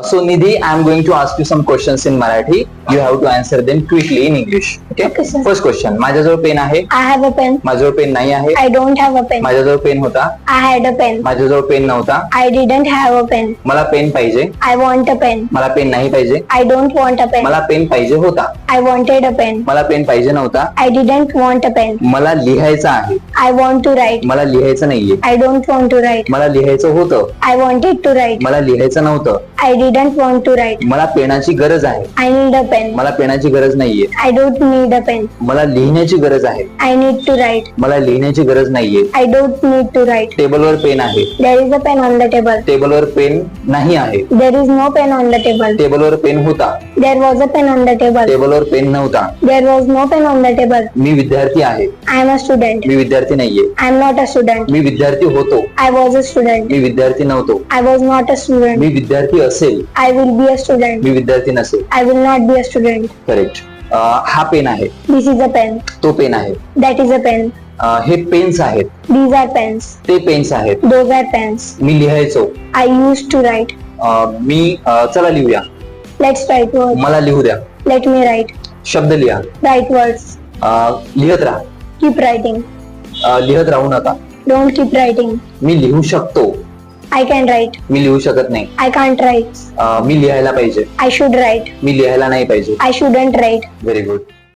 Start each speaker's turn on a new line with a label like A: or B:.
A: So Nidhi, I am going to ask you some questions in Marathi. You have to answer them quickly in English. Okay?
B: Okay, sir.
A: First question. माझ्याजवळ pen आहे.
B: I have a pen.
A: माझ्याजवळ pen नाही आहे.
B: I don't have a pen.
A: माझ्याजवळ pen होता.
B: I had a pen.
A: माझ्याजवळ pen नव्हता.
B: I didn't have a pen.
A: मला पेन पाहिजे.
B: I want a pen.
A: मला पेन नाही पाहिजे.
B: I don't want a pen.
A: मला पेन पाहिजे होता.
B: I wanted a pen.
A: मला पेन पाहिजे नव्हता.
B: I didn't want a pen.
A: मला लिहायचं आहे.
B: I want to write.
A: मला लिहायचं नाहीये.
B: I don't want to write.
A: मला लिहायचं होतं.
B: I wanted to write.
A: मला लिहायचं नव्हतं.
B: I didn't want to write.
A: मला पेनाची गरज आहे.
B: I need a pen.
A: मला पेनाची गरज नाहीये.
B: I don't need a pen.
A: मला लिहिण्याची गरज आहे.
B: I need to write.
A: मला लिहिण्याची गरज नाहीये.
B: I don't need to write.
A: टेबलवर पेन आहे.
B: There is a pen on the table.
A: टेबलवर पेन नाही आहे.
B: There is no pen on the table.
A: टेबलवर पेन होता.
B: There was a pen on the table.
A: टेबलवर पेन नव्हता.
B: There was no pen on the table.
A: मी विद्यार्थी आहे.
B: I am a student.
A: मी विद्यार्थी नाहीये.
B: I am not a student.
A: मी विद्यार्थी होतो.
B: I was a student.
A: मी विद्यार्थी नव्हतो.
B: I was not a student.
A: मी विद्यार्थी असेल.
B: I will be a student.
A: मी विद्यार्थी नसेल.
B: I will not be a student.
A: Correct. हा पेन आहे.
B: This is a pen.
A: तो पेन आहे.
B: That is a pen.
A: हे पेन्स आहेत.
B: These are pens.
A: ते पेन्स आहेत.
B: Those are pens.
A: मी लिहायचो.
B: I used to write.
A: चला लिहूया.
B: Let's write words.
A: मला लिहू द्या.
B: Let me write.
A: शब्द लिहा.
B: Write words.
A: लिहत राहा.
B: Keep writing.
A: लिहत राहू नका.
B: Don't keep writing.
A: मी लिहू शकतो.
B: I can write.
A: मी लिहू शकत नाही.
B: I can't write.
A: मी लिहायला पाहिजे.
B: I should write.
A: मी लिहायला नाही पाहिजे.
B: I shouldn't write.
A: Very good.